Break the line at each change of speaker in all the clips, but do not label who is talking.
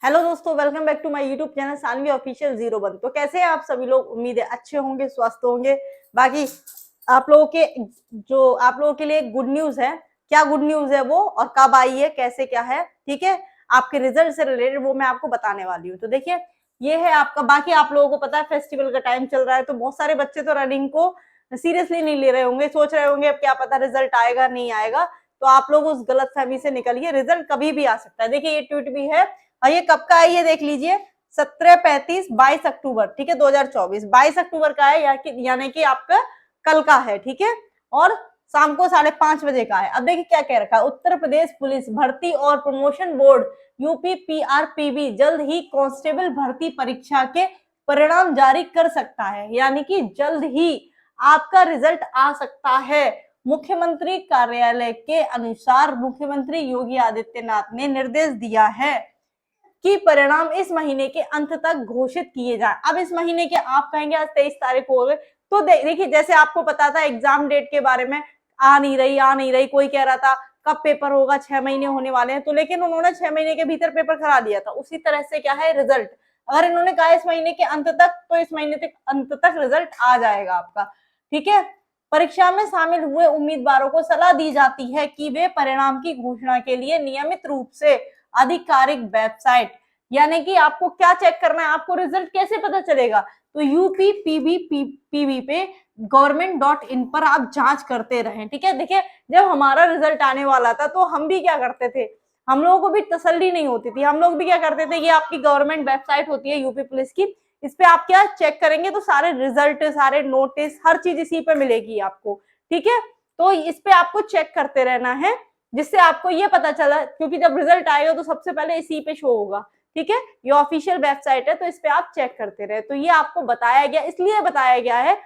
Hello दोस्तों, welcome back to my YouTube channel Saanvi official 01। तो कैसे हैं आप सभी लोग? उम्मीद है अच्छे होंगे, स्वस्थ होंगे। बाकी आप लोगों के लिए गुड न्यूज है। क्या गुड न्यूज है वो, और कब आई है, कैसे क्या है, ठीक है, आपके रिजल्ट से रिलेटेड वो मैं आपको बताने वाली हूँ। तो देखिए, ये है आपका। बाकी आप लोगों को पता है फेस्टिवल का टाइम चल रहा है, तो बहुत सारे बच्चे तो रनिंग को सीरियसली नहीं ले रहे होंगे, सोच रहे होंगे अब क्या पता रिजल्ट आएगा नहीं आएगा। तो आप लोग उस गलत फहमी से निकलिए, रिजल्ट कभी भी आ सकता है। देखिए, ये ट्वीट भी है और ये कब का है ये देख लीजिए, 17:35 22 अक्टूबर, ठीक है, 2024 22 अक्टूबर का है, यानी कि आपका कल का है, ठीक है। और शाम को 5:30 बजे का है। अब देखिए क्या कह रखा है, उत्तर प्रदेश पुलिस भर्ती और प्रमोशन बोर्ड यूपी-पीआरपीबी जल्द ही कांस्टेबल भर्ती परीक्षा के परिणाम जारी कर सकता है, यानी कि जल्द ही आपका रिजल्ट आ सकता है। मुख्यमंत्री कार्यालय के अनुसार मुख्यमंत्री योगी आदित्यनाथ ने निर्देश दिया है कि परिणाम इस महीने के अंत तक घोषित किए जाए। अब इस महीने के, आप कहेंगे आज 23 तारीख हो गए, तो देखिए जैसे आपको पता था एग्जाम डेट के बारे में, आ नहीं रही, कोई कह रहा था कब पेपर होगा, 6 महीने होने वाले हैं, तो लेकिन उन्होंने 6 महीने के भीतर पेपर करा दिया था। उसी तरह से क्या है रिजल्ट, अगर इन्होंने कहा इस महीने के अंत तक, तो इस महीने तक अंत तक रिजल्ट आ जाएगा आपका, ठीक है। परीक्षा में शामिल हुए उम्मीदवारों को सलाह दी जाती है कि वे परिणाम की घोषणा के लिए नियमित रूप से आधिकारिक वेबसाइट, यानी कि आपको क्या चेक करना है, आपको रिजल्ट कैसे पता चलेगा, तो यूपी पीवी पे government.in पर आप जांच करते रहें, ठीक है। देखिए, जब हमारा रिजल्ट आने वाला था तो हम भी क्या करते थे, हम लोगों को भी तसल्ली नहीं होती थी, हम लोग भी क्या करते थे, ये आपकी गवर्नमेंट वेबसाइट होती है यूपी पुलिस की, इस पे आप क्या चेक करेंगे तो सारे रिजल्ट, सारे नोटिस, हर चीज इसी पे मिलेगी आपको, ठीक है। तो इस पे आपको चेक करते रहना है, जिससे आपको ये पता चला, क्योंकि जब रिजल्ट आएगा तो सबसे पहले इसी पे शो होगा, ठीक है। ये ऑफिशियल वेबसाइट है, तो इस पे आप चेक करते रहे। तो ये आपको बताया गया, इसलिए बताया गया है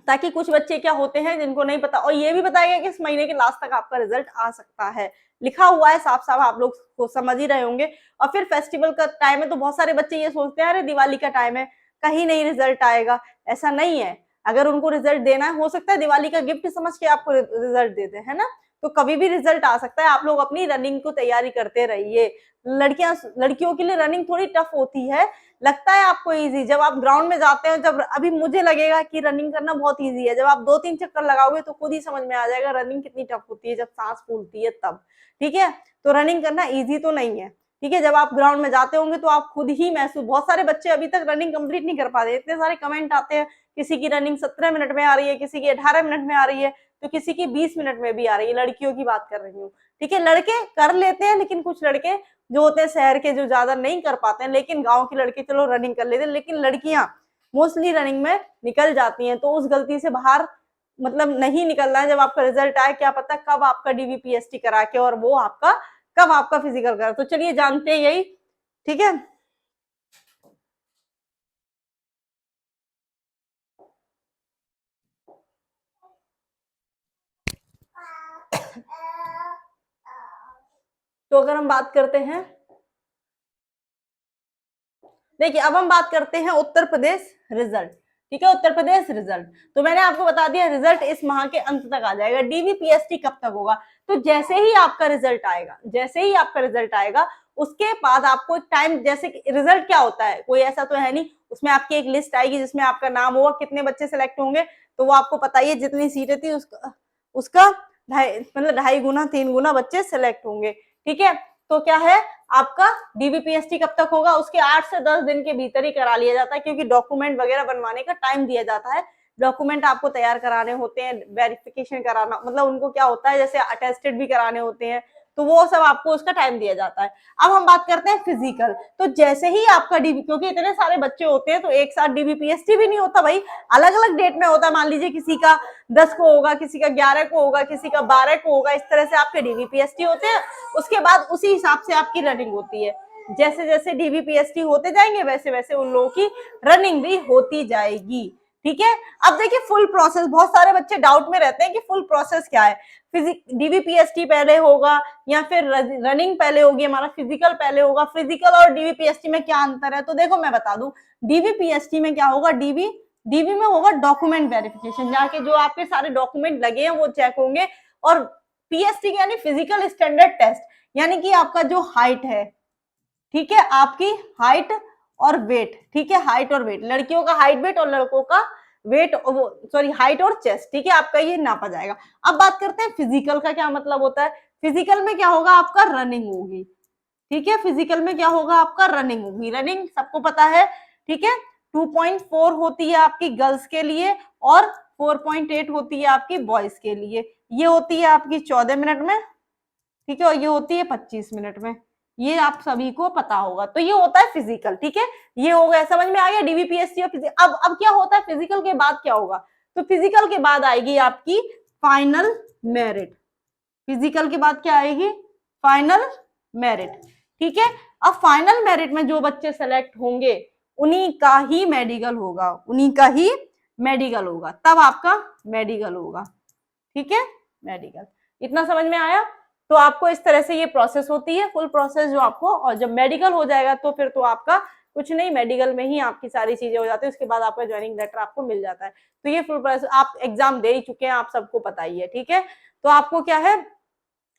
ताकि कुछ बच्चे क्या होते हैं जिनको नहीं पता, और ये भी बताया गया कि इस महीने के लास्ट तक आपका रिजल्ट आ सकता है। लिखा हुआ है साफ साफ, आप लोग को समझ ही रहे होंगे। और फिर फेस्टिवल का टाइम है, तो बहुत सारे बच्चे ये सोचते हैं अरे दिवाली का टाइम है, कहीं नहीं रिजल्ट आएगा। ऐसा नहीं है, अगर उनको रिजल्ट देना है, हो सकता है दिवाली का गिफ्ट समझ के आपको रिजल्ट दे दे, है ना। तो कभी भी रिजल्ट आ सकता है। आप लोग अपनी रनिंग को तैयारी करते रहिए। लड़कियों के लिए रनिंग थोड़ी टफ होती है, लगता है आपको इजी, जब आप ग्राउंड में जाते हो, जब अभी मुझे लगेगा कि रनिंग करना बहुत इजी है, जब आप 2-3 चक्कर लगाओगे तो खुद ही समझ में आ जाएगा रनिंग कितनी टफ होती है, जब सांस फूलती है तब, ठीक है। तो रनिंग करना इजी तो नहीं है, ठीक है। जब आप ग्राउंड में जाते होंगे तो आप खुद ही महसूस, बहुत सारे बच्चे अभी तक रनिंग कंप्लीट नहीं कर पाते, इतने सारे कमेंट आते हैं, किसी की रनिंग 17 मिनट में आ रही है, किसी की 18 मिनट में आ रही है, तो किसी की 20 मिनट में भी आ रही है। लड़कियों की बात कर रही हूँ, ठीक है। लड़के कर लेते हैं, लेकिन कुछ लड़के जो होते हैं शहर के, जो ज्यादा नहीं कर पाते हैं, लेकिन गांव के लड़के चलो रनिंग कर लेते हैं, लेकिन लड़कियां मोस्टली रनिंग में निकल जाती हैं। तो उस गलती से बाहर मतलब नहीं निकलना है। जब आपका रिजल्ट आए, क्या पता कब आपका डीवीपीएसटी करा के और वो आपका कब आपका फिजिकल करा। तो चलिए जानते हैं यही, ठीक है। तो अगर हम बात करते हैं, देखिए अब हम बात करते हैं उत्तर प्रदेश रिजल्ट, ठीक है। उत्तर प्रदेश रिजल्ट, तो मैंने आपको बता दिया रिजल्ट इस माह के अंत तक आ जाएगा। डीवीपीएसटी कब तक होगा, तो जैसे ही आपका रिजल्ट आएगा, जैसे ही आपका रिजल्ट आएगा उसके बाद आपको टाइम, जैसे रिजल्ट क्या होता है, कोई ऐसा तो है नहीं, उसमें आपकी एक लिस्ट आएगी जिसमें आपका नाम होगा, कितने बच्चे सिलेक्ट होंगे, तो वो आपको पता ही है, जितनी सीटें थी उसका 2.5 गुना 3 गुना बच्चे सिलेक्ट होंगे, ठीक है। तो क्या है, आपका डीवीपीएसटी कब तक होगा, उसके 8 से 10 दिन के भीतर ही करा लिया जाता है, क्योंकि डॉक्यूमेंट वगैरह बनवाने का टाइम दिया जाता है। डॉक्यूमेंट आपको तैयार कराने होते हैं, वेरिफिकेशन कराना, मतलब उनको क्या होता है, जैसे अटेस्टेड भी कराने होते हैं, तो वो सब आपको उसका टाइम दिया जाता है। अब हम बात करते हैं फिजिकल, तो जैसे ही आपका डीबी, क्योंकि इतने सारे बच्चे होते हैं तो एक साथ डीवीपीएसटी भी नहीं होता भाई, अलग अलग डेट में होता है। मान लीजिए किसी का 10 को होगा, किसी का 11 को होगा, किसी का 12 को होगा, इस तरह से आपके डीवीपीएसटी होते हैं। उसके बाद उसी हिसाब से आपकी रनिंग होती है। जैसे जैसे डीवीपीएसटी होते जाएंगे वैसे वैसे उन लोगों की रनिंग भी होती जाएगी, ठीक है। अब देखिए फुल प्रोसेस, बहुत सारे बच्चे डाउट में रहते हैं कि फुल प्रोसेस क्या है, डीवीपीएसटी पहले होगा या फिर रनिंग पहले होगी, हमारा फिजिकल पहले होगा, फिजिकल और डीवीपीएसटी में क्या अंतर है, तो देखो मैं बता दूं, डीवीपीएसटी में क्या होगा, डीवी में होगा डॉक्यूमेंट वेरिफिकेशन, जाके जो आपके सारे डॉक्यूमेंट लगे हैं वो चेक होंगे। और पीएसटी यानी फिजिकल स्टैंडर्ड टेस्ट, यानी कि आपका जो हाइट है, ठीक है, आपकी हाइट और वेट, ठीक है, हाइट और वेट, लड़कियों का हाइट वेट और लड़कों का वेट, सॉरी हाइट और चेस्ट, ठीक है, आपका ये नापा जाएगा। अब बात करते हैं फिजिकल का क्या मतलब होता है। फिजिकल में क्या होगा, आपका रनिंग होगी, ठीक है, फिजिकल में क्या होगा, आपका रनिंग होगी। रनिंग सबको पता है, ठीक है, 2.4 होती है आपकी गर्ल्स के लिए और 4.8 होती है आपकी बॉयज के लिए। ये होती है आपकी 14 मिनट में, ठीक है, और ये होती है 25 मिनट में। ये आप सभी को पता होगा। तो ये होता है फिजिकल, ठीक है, ये हो गया, समझ में आ गया डीवीपीएससी और फिजिकल। अब क्या होता है फिजिकल के बाद क्या होगा, तो फिजिकल के बाद आएगी आपकी फाइनल मेरिट। फिजिकल के बाद क्या आएगी, फाइनल मेरिट, ठीक है। अब फाइनल मेरिट में जो बच्चे सेलेक्ट होंगे उन्हीं का ही मेडिकल होगा, उन्हीं का ही मेडिकल होगा, तब आपका मेडिकल होगा, ठीक है, मेडिकल। इतना समझ में आया। तो आपको इस तरह से ये प्रोसेस होती है, फुल प्रोसेस जो आपको, और जब मेडिकल हो जाएगा तो फिर तो आपका कुछ नहीं, मेडिकल में ही आपकी सारी चीजें हो जाती है, उसके बाद आपका ज्वाइनिंग लेटर आपको मिल जाता है। तो ये फुल प्रोसेस, आप एग्जाम दे ही चुके हैं, आप सबको पता ही है, ठीक है। तो आपको क्या है,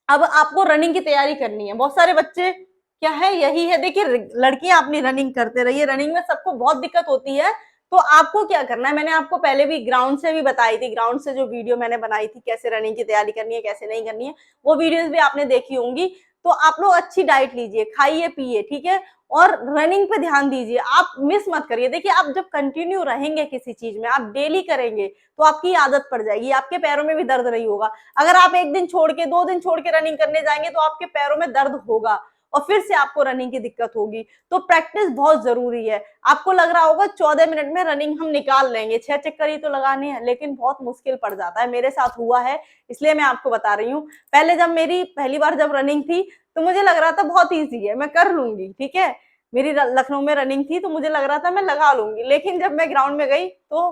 अब आपको रनिंग की तैयारी करनी है। बहुत सारे बच्चे क्या है, यही है, देखिए लड़कियां अपनी रनिंग करते रहिए, रनिंग में सबको बहुत दिक्कत होती है। तो आपको क्या करना है, मैंने आपको पहले भी ग्राउंड से भी बताई थी, ग्राउंड से जो वीडियो मैंने बनाई थी कैसे रनिंग की तैयारी करनी है कैसे नहीं करनी है, वो वीडियोस भी आपने देखी होंगी। तो आप लोग अच्छी डाइट लीजिए, खाइए पिए, ठीक है, और रनिंग पे ध्यान दीजिए, आप मिस मत करिए। देखिए आप जब कंटिन्यू रहेंगे किसी चीज में, आप डेली करेंगे तो आपकी आदत पड़ जाएगी, आपके पैरों में भी दर्द नहीं होगा। अगर आप एक दिन छोड़ के 2 दिन छोड़ के रनिंग करने जाएंगे तो आपके पैरों में दर्द होगा और फिर से आपको रनिंग की दिक्कत होगी। तो प्रैक्टिस बहुत जरूरी है। आपको लग रहा होगा 14 मिनट में रनिंग हम निकाल लेंगे, 6 चक्कर ही तो लगाने हैं, लेकिन बहुत मुश्किल पड़ जाता है। मेरे साथ हुआ है, इसलिए मैं आपको बता रही हूँ। पहले जब मेरी पहली बार जब रनिंग थी तो मुझे लग रहा था बहुत ईजी है, मैं कर लूंगी, ठीक है, मेरी लखनऊ में रनिंग थी तो मुझे लग रहा था मैं लगा लूंगी, लेकिन जब मैं ग्राउंड में गई तो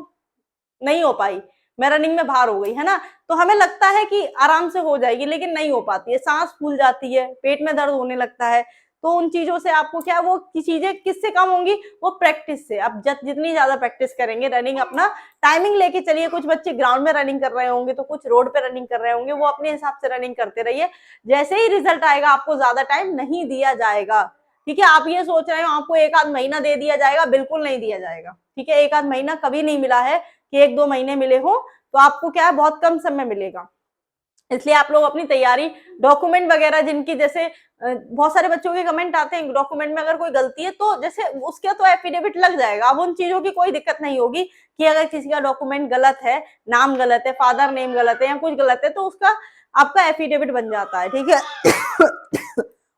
नहीं हो पाई, मैं रनिंग में बाहर हो गई, है ना। तो हमें लगता है कि आराम से हो जाएगी, लेकिन नहीं हो पाती है, सांस फूल जाती है, पेट में दर्द होने लगता है। तो उन चीजों से आपको क्या, वो चीजें किससे कम होंगी, वो प्रैक्टिस से। आप जितनी ज्यादा प्रैक्टिस करेंगे, रनिंग अपना टाइमिंग लेके चलिए। कुछ बच्चे ग्राउंड में रनिंग कर रहे होंगे तो कुछ रोड पे रनिंग कर रहे होंगे, वो अपने हिसाब से रनिंग करते रहिए। जैसे ही रिजल्ट आएगा आपको ज्यादा टाइम नहीं दिया जाएगा, ठीक है। आप ये सोच रहे हो आपको 1 आध महीना दे दिया जाएगा, बिल्कुल नहीं दिया जाएगा, ठीक है। 1 आध महीना कभी नहीं मिला है कि 1 2 महीने मिले हो, तो आपको क्या है, बहुत कम समय मिलेगा। इसलिए आप लोग अपनी तैयारी, डॉक्यूमेंट वगैरह जिनकी, जैसे बहुत सारे बच्चों के कमेंट आते हैं डॉक्यूमेंट में अगर कोई गलती है तो जैसे उसके तो एफिडेविट लग जाएगा। अब उन चीजों की कोई दिक्कत नहीं होगी कि अगर किसी का डॉक्यूमेंट गलत है, नाम गलत है, फादर नेम गलत है या कुछ गलत है, तो उसका आपका एफिडेविट बन जाता है, ठीक है।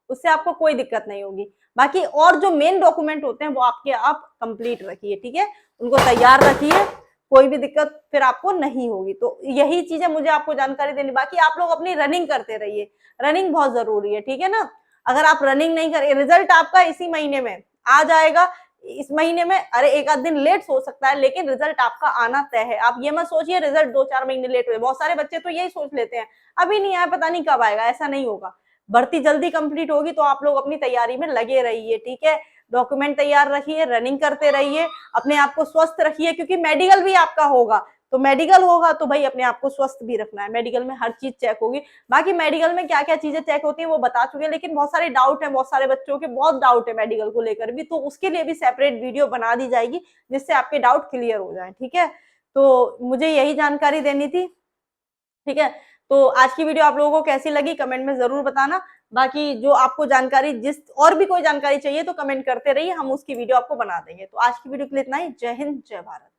उससे आपको कोई दिक्कत नहीं होगी। बाकी और जो मेन डॉक्यूमेंट होते हैं वो आपके आप कंप्लीट रखिए, ठीक है, उनको तैयार रखिए, कोई भी दिक्कत फिर आपको नहीं होगी। तो यही चीजें मुझे आपको जानकारी देनी। बाकी आप लोग अपनी रनिंग करते रहिए, रनिंग बहुत जरूरी है, ठीक है ना। अगर आप रनिंग नहीं करें, रिजल्ट आपका इसी महीने में आ जाएगा, इस महीने में, अरे 1 आध दिन लेट हो सकता है, लेकिन रिजल्ट आपका आना तय है। आप ये मत सोचिए रिजल्ट 2 4 महीने लेट हुए। बहुत सारे बच्चे तो यही सोच लेते हैं अभी नहीं आया, पता नहीं कब आएगा। ऐसा नहीं होगा, भर्ती जल्दी कंप्लीट होगी। तो आप लोग अपनी तैयारी में लगे रहिए, ठीक है, डॉक्यूमेंट तैयार रखिए, रनिंग करते रहिए, अपने आप को स्वस्थ रखिए, क्योंकि मेडिकल भी आपका होगा। तो मेडिकल होगा तो भाई अपने आप को स्वस्थ भी रखना है, मेडिकल में हर चीज चेक होगी। बाकी मेडिकल में क्या क्या चीजें चेक होती है वो बता चुके हैं, लेकिन बहुत सारे डाउट है, बहुत सारे बच्चों के बहुत डाउट है मेडिकल को लेकर भी, तो उसके लिए भी सेपरेट वीडियो बना दी जाएगी जिससे आपके डाउट क्लियर हो जाए, ठीक है। तो मुझे यही जानकारी देनी थी, ठीक है। तो आज की वीडियो आप लोगों को कैसी लगी कमेंट में जरूर बताना। बाकी जो आपको जानकारी, जिस और भी कोई जानकारी चाहिए तो कमेंट करते रहिए, हम उसकी वीडियो आपको बना देंगे। तो आज की वीडियो के लिए इतना ही। जय हिंद, जय भारत।